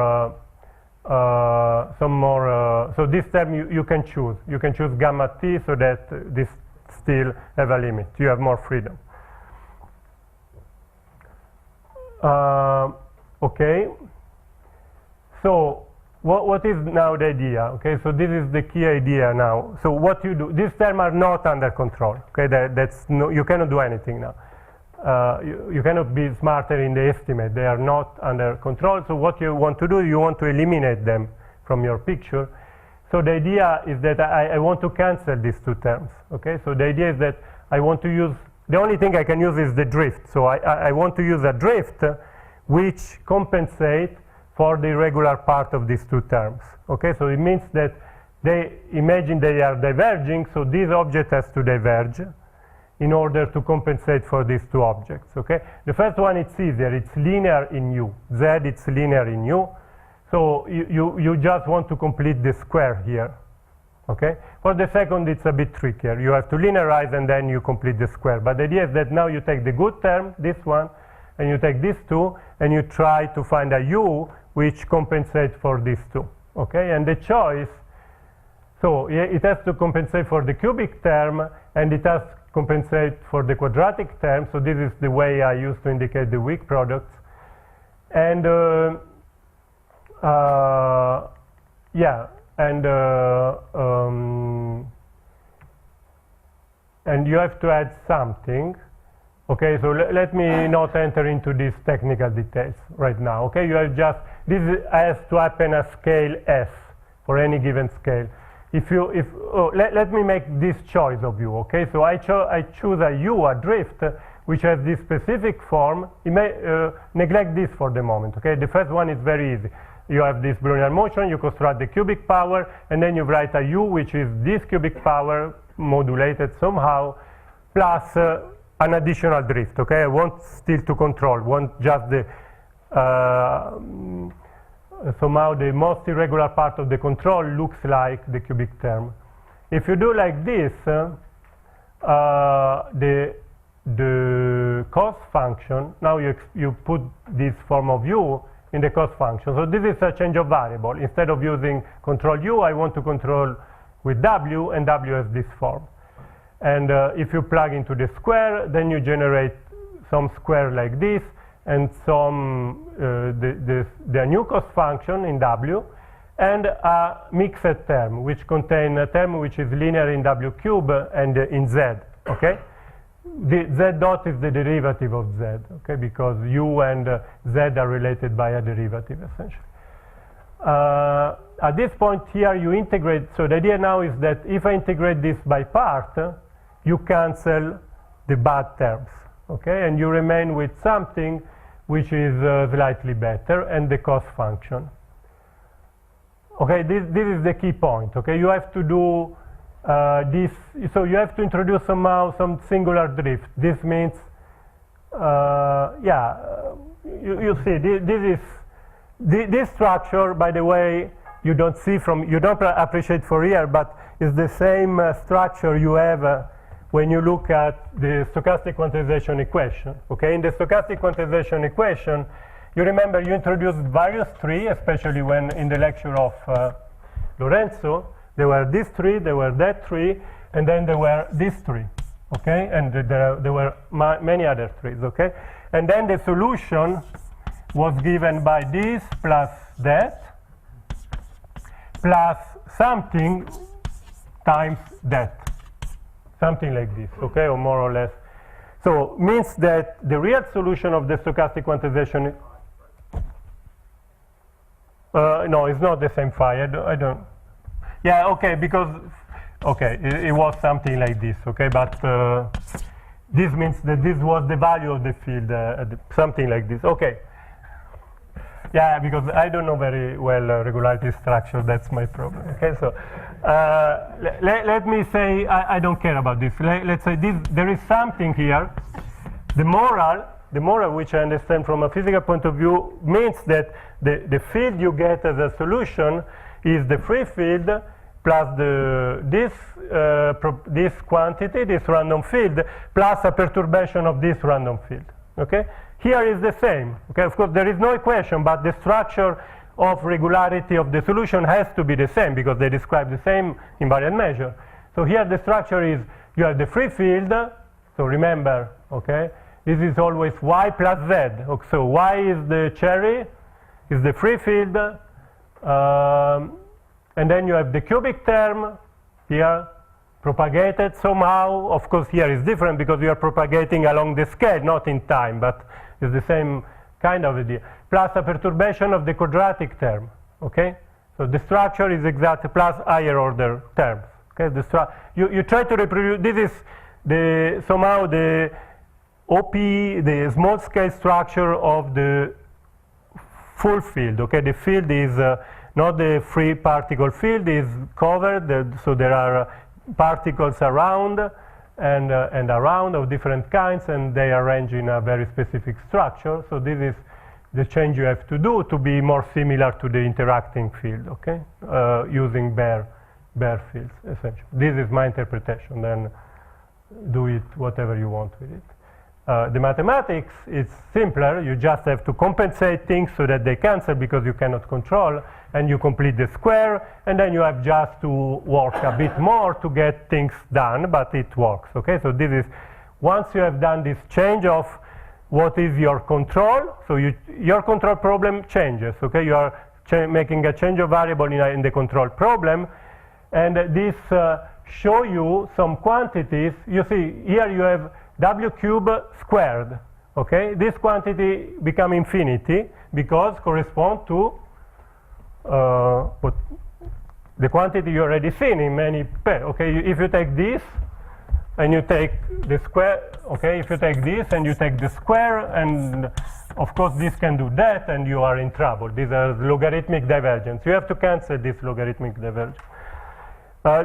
So this term you can choose. You can choose gamma t, so that this still have a limit. You have more freedom. Okay. So what is now the idea? Okay, so this is the key idea now. So what you do, these terms are not under control. Okay, that's no, you cannot do anything now. You cannot be smarter in the estimate. They are not under control. So what you want to do, you want to eliminate them from your picture. So the idea is that I want to cancel these two terms. Okay, so the idea is that I want to use, the only thing I can use is the drift. So I want to use a drift which compensates for the irregular part of these two terms. Okay, so it means that imagine they are diverging, so this object has to diverge in order to compensate for these two objects. Okay, the first one, it's easier, it's linear in U. Z, it's linear in U. So you just want to complete the square here. Okay, for the second, it's a bit trickier. You have to linearize and then you complete the square. But the idea is that now you take the good term, this one, and you take these two, and you try to find a U which compensates for these two, okay? And the choice, so it has to compensate for the cubic term, and it has to compensate for the quadratic term, so this is the way I use to indicate the weak products. And yeah, and you have to add something, Okay, so let me not enter into these technical details right now. Okay, you have just, this has to happen at scale S for any given scale. Let me make this choice of U. Okay, so I choose a U, a drift, which has this specific form. You may neglect this for the moment. Okay, the first one is very easy. You have this Brownian motion, you construct the cubic power, and then you write a U, which is this cubic power modulated somehow, plus an additional drift. Okay, I want still to control, want just the somehow the most irregular part of the control looks like the cubic term. If you do like this, the cost function, now you put this form of U in the cost function. So this is a change of variable. Instead of using control U, I want to control with W, and W has this form. And if you plug into the square, then you generate some square like this, and some the new cost function in W, and a mixed term, which contains a term which is linear in W cube and in Z. Okay, the Z dot is the derivative of Z. Okay, because U and Z are related by a derivative essentially. At this point here, you integrate. So the idea now is that if I integrate this by part, you cancel the bad terms. Okay, and you remain with something which is slightly better, and the cost function. Okay, this is the key point. Okay, you have to do this, so you have to introduce somehow some singular drift. This means, you see, this structure, by the way, you don't appreciate Fourier, but it's the same structure you have when you look at the stochastic quantization equation. Okay, in the stochastic quantization equation, you remember you introduced various trees, especially when in the lecture of Lorenzo, there were this tree, there were that tree, and then there were this tree. Okay, and there were many other trees. Okay, and then the solution was given by this plus that plus something times that. Something like this, okay, or more or less. So means that the real solution of the stochastic quantization, no, it's not the same phi. I don't. Yeah, okay, because okay, it was something like this, okay, but this means that this was the value of the field, something like this, okay. Yeah, because I don't know very well regularity structure, that's my problem. Okay, so let me say I don't care about this. Let's say there is something here. The moral, which I understand from a physical point of view, means that the field you get as a solution is the free field plus this quantity, this random field, plus a perturbation of this random field. Okay. Here is the same. Okay, of course there is no equation, but the structure of regularity of the solution has to be the same because they describe the same invariant measure. So here the structure is you have the free field. So remember, okay, this is always y plus z. Okay, so y is the cherry, is the free field, and then you have the cubic term here propagated somehow. Of course here is different because you are propagating along the scale, not in time, but it's the same kind of idea, plus a perturbation of the quadratic term. Okay, so the structure is exactly plus higher order terms. Okay, you try to reproduce. This is somehow the OP, the small scale structure of the full field. Okay, the field is not the free particle field, is covered, so there are particles around and around of different kinds, and they arrange in a very specific structure. So this is the change you have to do to be more similar to the interacting field, okay? Using bare fields, essentially. This is my interpretation, then do it whatever you want with it. The mathematics is simpler. You just have to compensate things so that they cancel because you cannot control, and you complete the square, and then you have just to work a bit more to get things done, but it works, okay? So this is, once you have done this change of what is your control, so your control problem changes, okay? You are making a change of variable in the control problem, and this show you some quantities. You see, here you have W cube squared. Okay, this quantity become infinity because correspond to what the quantity you already seen in many pairs. Okay, if you take this and you take the square, okay, if you take this and you take the square, and of course this can do that, and you are in trouble. These are logarithmic divergence. You have to cancel this logarithmic divergence.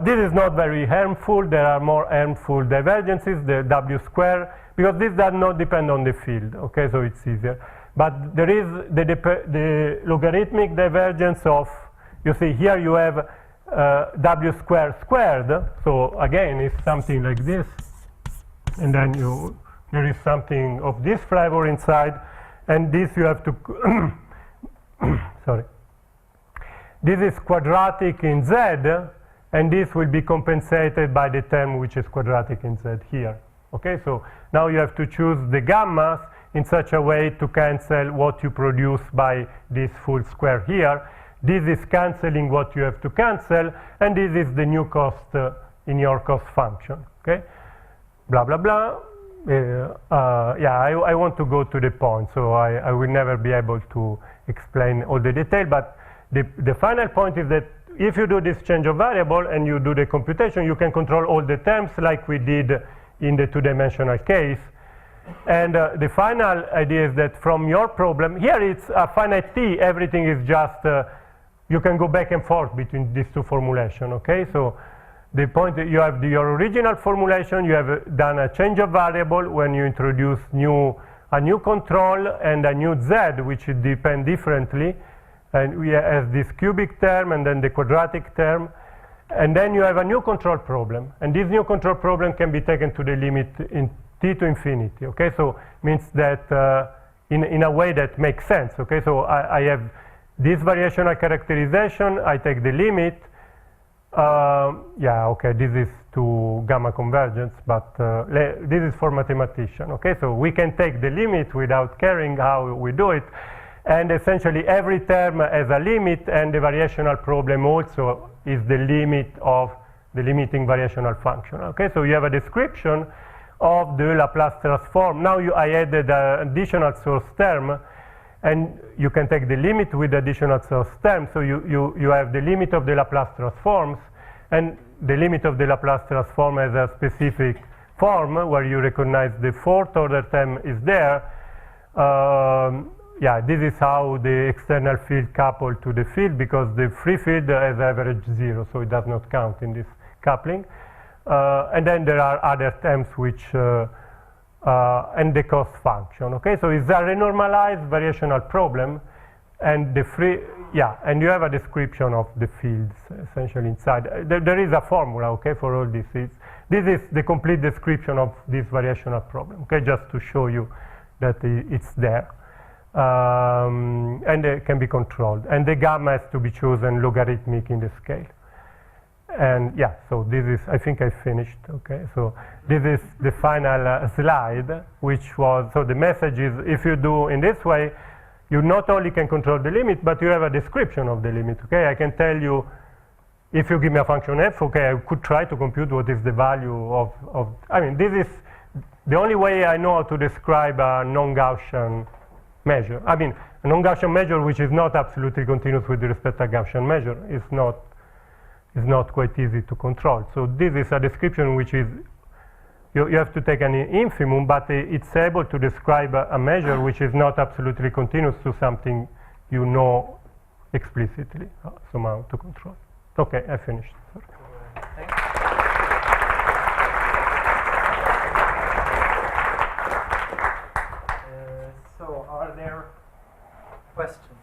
This is not very harmful. There are more harmful divergences, the W square, because this does not depend on the field. Okay, so it's easier. But there is the logarithmic divergence of, you see here you have W square squared. So again, it's something like this, and then there is something of this flavor inside, and this you have to sorry. This is quadratic in Z, and this will be compensated by the term which is quadratic in Z here. Okay, so now you have to choose the gammas in such a way to cancel what you produce by this full square here. This is canceling what you have to cancel, and this is the new cost in your cost function. Okay, blah blah blah. Yeah, I want to go to the point, so I will never be able to explain all the detail, but the final point is that if you do this change of variable and you do the computation, you can control all the terms like we did in the two-dimensional case. And the final idea is that from your problem, here it's a finite t, everything is just, you can go back and forth between these two formulations, okay? So the point that you have your original formulation, you have done a change of variable when you introduce a new control and a new z, which depend differently. And we have this cubic term and then the quadratic term. And then you have a new control problem. And this new control problem can be taken to the limit in t to infinity. Okay, so means that in a way that makes sense. Okay, so I have this variational characterization. I take the limit. Yeah, okay, this is to gamma convergence, but this is for mathematician. Okay, so we can take the limit without caring how we do it. And essentially every term has a limit, and the variational problem also is the limit of the limiting variational function. Okay, so you have a description of the Laplace transform. Now I added an additional source term, and you can take the limit with the additional source term. So you have the limit of the Laplace transforms, and the limit of the Laplace transform has a specific form where you recognize the fourth order term is there. Yeah, this is how the external field coupled to the field, because the free field has average 0, so it does not count in this coupling. And then there are other terms which, and the cost function. Okay, so it's a renormalized variational problem, and the free, yeah, and you have a description of the fields essentially inside. There is a formula, okay, for all this. This is the complete description of this variational problem. Okay, just to show you that it's there. And it can be controlled, and the gamma has to be chosen logarithmic in the scale. And yeah, so this is, I think I finished. Okay, so this is the final slide, which was, so the message is, if you do in this way, you not only can control the limit, but you have a description of the limit. Okay, I can tell you, if you give me a function f, okay, I could try to compute what is the value of I mean, this is the only way I know how to describe a non-Gaussian measure. I mean, a non-Gaussian measure which is not absolutely continuous with respect to a Gaussian measure is not quite easy to control. So this is a description which is, you have to take an infimum, but it's able to describe a measure which is not absolutely continuous to something you know explicitly somehow to control. Okay, I finished. Sorry. Thanks. So are there questions?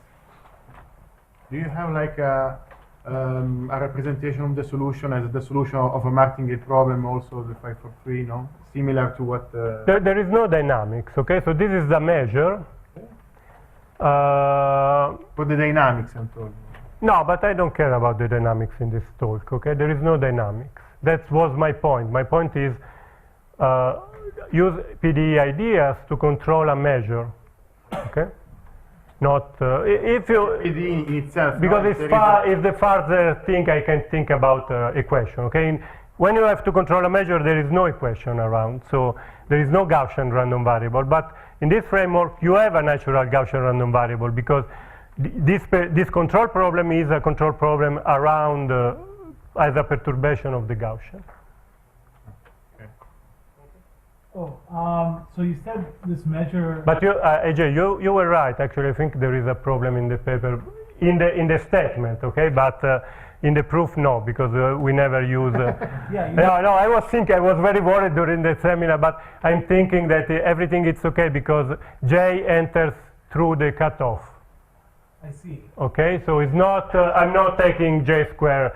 Do you have like a representation of the solution as the solution of a martingale problem, also the 5 for 3, no? Similar to what... There is no dynamics, okay? So this is the measure. For the dynamics, I'm talking. No, but I don't care about the dynamics in this talk, okay? There is no dynamics. That was my point. My point is use PDE ideas to control a measure, okay? Not if you PDE itself, because it's the farther thing I can think about equation. Okay, when you have to control a measure, there is no equation around, so there is no Gaussian random variable. But in this framework, you have a natural Gaussian random variable because this control problem is a control problem around as a perturbation of the Gaussian. Oh, so you said this measure. But you, AJ, you were right. Actually, I think there is a problem in the paper, in the statement, okay? But in the proof, no, because we never use. Yeah. No, I was very worried during the seminar, but I'm thinking that everything is okay because J enters through the cutoff. I see. Okay, so it's not. I'm not taking J square.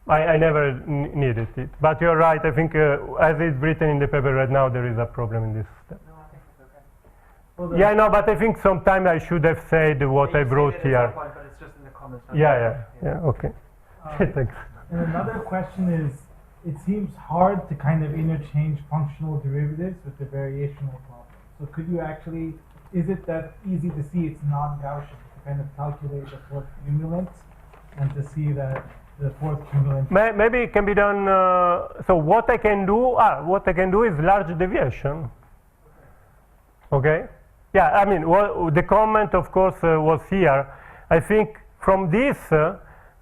I never needed it. But you're right. I think as it's written in the paper right now, there is a problem in this step. No, I think it's okay. Well, Yeah, no, but I think sometime I should have said what I wrote At here. some point, but it's just in the comments. not Yeah, there. okay. Thanks. And another question is, it seems hard to kind of interchange functional derivatives with the variational problem. So could you actually, is it that easy to see it's non-Gaussian, to kind of calculate the fourth cumulant and to see that the fourth cumulant? Maybe it can be done. So what I can do is large deviation. Okay. Yeah, I mean, the comment, of course, was here. I think from this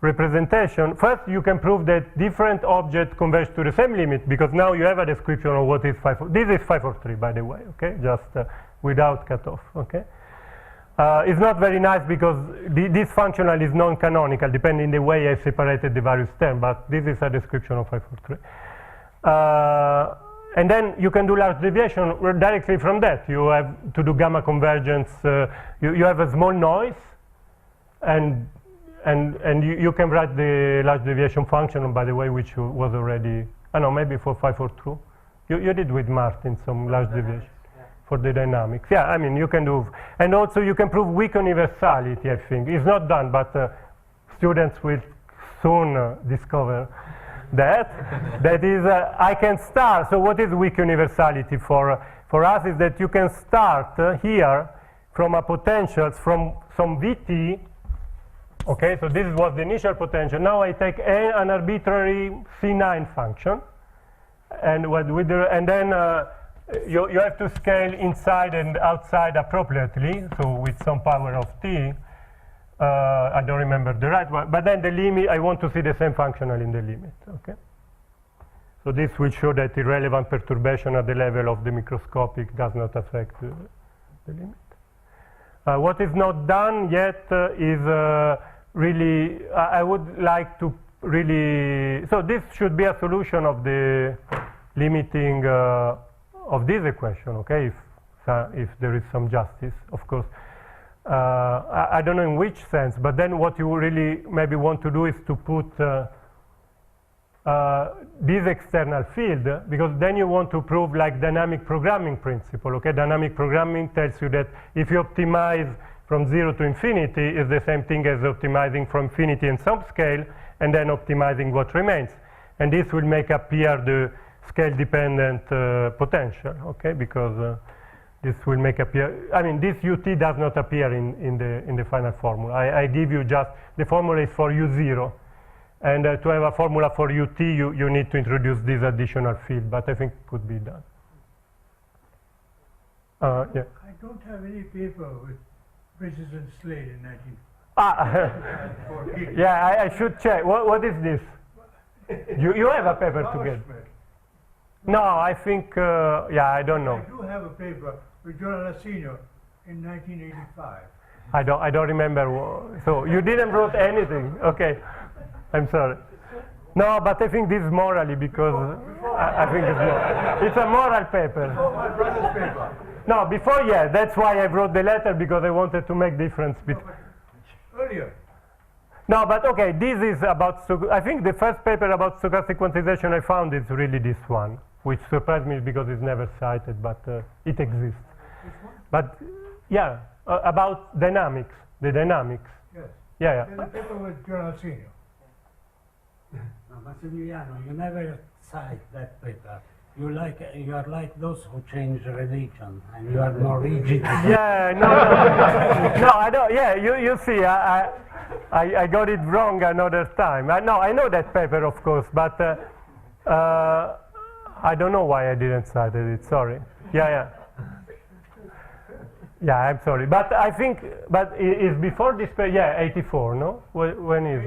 representation, first you can prove that different objects converge to the same limit because now you have a description of what is 5. This is 543, by the way. Okay, just without cutoff. Okay. It's not very nice because this functional is non-canonical, depending the way I separated the various terms, but this is a description of 543. And then you can do large deviation directly from that. You have to do gamma convergence. You have a small noise, and you can write the large deviation function, by the way, which was already, I don't know, maybe for 542. You did with Martin some large deviation. For the dynamics. Yeah, I mean, you can do, and also you can prove weak universality, I think. It's not done, but students will soon discover that. That is, I can start, so what is weak universality for us is that you can start here from a potential, from some Vt, okay, so this was the initial potential. Now I take an arbitrary C9 function, and then you have to scale inside and outside appropriately, so with some power of t. I don't remember the right one, but then the limit, I want to see the same functional in the limit, okay? So this will show that irrelevant perturbation at the level of the microscopic does not affect the limit. What is not done yet is really, I would like to really, so this should be a solution of the limiting of this equation, okay, if there is some justice, of course. I don't know in which sense, but then what you really maybe want to do is to put this external field, because then you want to prove like dynamic programming principle, okay? Dynamic programming tells you that if you optimize from 0 to infinity, is the same thing as optimizing from infinity and subscale, and then optimizing what remains. And this will make appear the scale-dependent potential, okay? Because this will make appear. I mean, this ut does not appear in the final formula. I give you just the formula is for u0, and to have a formula for ut, you need to introduce this additional field. But I think it could be done. Yeah. I don't have any paper with Bridges and Slade in 19. Yeah, I should check. What is this? You have a paper together. No, I think, yeah, I don't know. I do have a paper with Renormalisation in 1985. I don't remember. So you didn't wrote anything. Okay, I'm sorry. No, but I think this is morally because I think it's a moral paper. Oh, my brother's paper. No, before, yeah, that's why I wrote the letter because I wanted to make difference between. Earlier. No, but okay, this is about, I think the first paper about stochastic quantization I found is really this one, which surprised me because it's never cited, but it exists. But yeah, about dynamics, the dynamics. Yes. Yeah, There's a paper with Renormalisation. No, Massimiliano, you never cite that paper. You are like those who change religion, and you are more rigid. Yeah, no, I don't. Yeah, you see, I got it wrong another time. I know that paper, of course, but I don't know why I didn't cite it. Sorry. Yeah. Yeah, I'm sorry, but I think, is before this? Yeah, 84. No, when is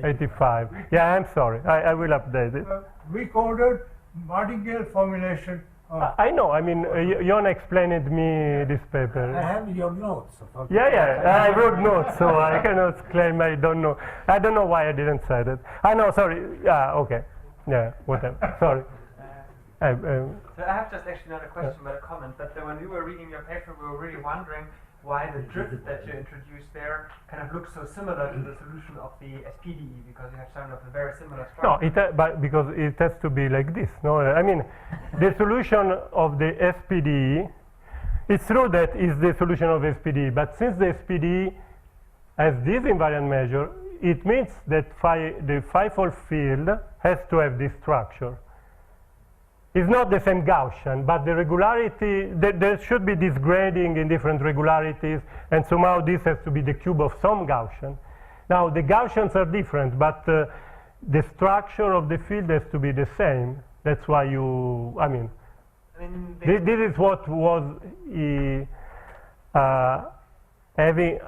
85? Yeah, I'm sorry. I will update it. We coded martingale formulation. I know. I mean, Jon explained me this paper. I have your notes. Yeah. I wrote notes, so I cannot claim I don't know. I don't know why I didn't cite it. I know. Sorry. Yeah. Okay. Yeah. Whatever. Sorry. So I have just actually not a question but a comment, that when we were reading your paper we were really wondering why the drift that you introduced there kind of looks so similar to the solution of the SPDE, because you have some of the very similar structure. No, but because it has to be like this. No, I mean, the solution of the SPDE, it's true that is the solution of SPDE, but since the SPDE has this invariant measure, it means that the phi-fold field has to have this structure. It's not the same Gaussian, but the regularity, there should be this grading in different regularities, and somehow this has to be the cube of some Gaussian. Now, the Gaussians are different, but the structure of the field has to be the same. That's why this is what was having,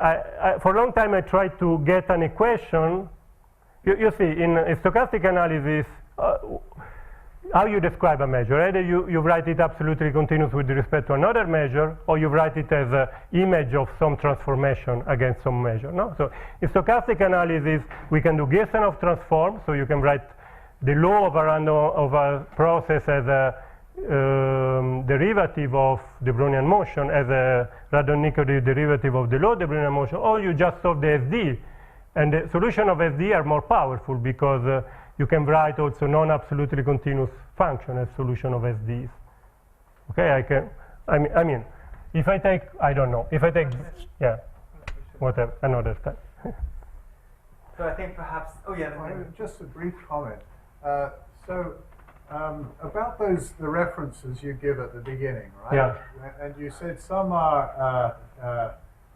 for a long time I tried to get an equation. You see, in a stochastic analysis, how you describe a measure. Either you write it absolutely continuous with respect to another measure, or you write it as an image of some transformation against some measure. No? So in stochastic analysis, we can do Girsanov transform, so you can write the law of a process as a derivative of the Brownian motion, as a Radon-Nikodym derivative of the law of the Brownian motion, or you just solve the SD. And the solution of SD are more powerful because you can write also non-absolutely continuous function as solution of SDs. Okay, I mean, if I take, I don't know, if I take, yeah, whatever, another time. So I think perhaps, just a brief comment. About the references you give at the beginning, right? Yeah. And you said some are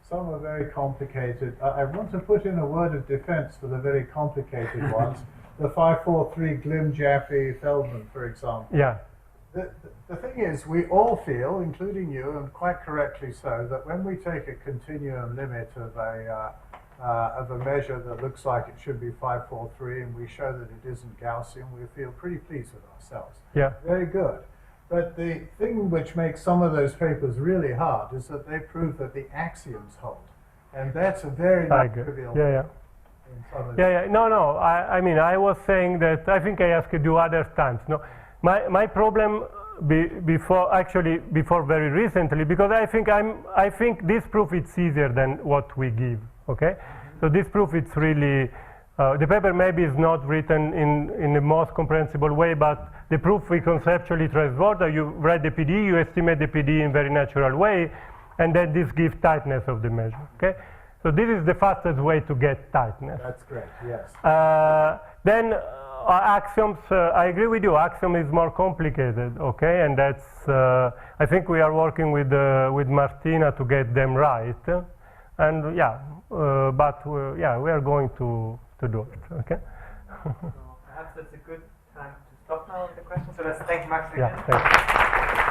very complicated. I want to put in a word of defense for the very complicated ones. The 543 Glim, Jaffe, Feldman, for example. Yeah. The thing is, we all feel, including you, and quite correctly so, that when we take a continuum limit of a measure that looks like it should be 543, and we show that it isn't Gaussian, we feel pretty pleased with ourselves. Yeah. Very good. But the thing which makes some of those papers really hard is that they prove that the axioms hold, and that's a very trivial. Yeah. No. I mean, I was saying that I think I asked you other times. No, my problem before very recently, because I think this proof is easier than what we give. Okay, so this proof it's really the paper maybe is not written in the most comprehensible way, but the proof we conceptually transfer. You write the PD, you estimate the PD in very natural way, and then this gives tightness of the measure. Okay. So this is the fastest way to get tightness. That's great, yes. Then axioms, I agree with you, axiom is more complicated, okay? And that's, I think we are working with Martina to get them right. And yeah, but we are going to do it, okay? So perhaps that's a good time to stop now with the questions. So let's thank Max again. Yeah, thank you.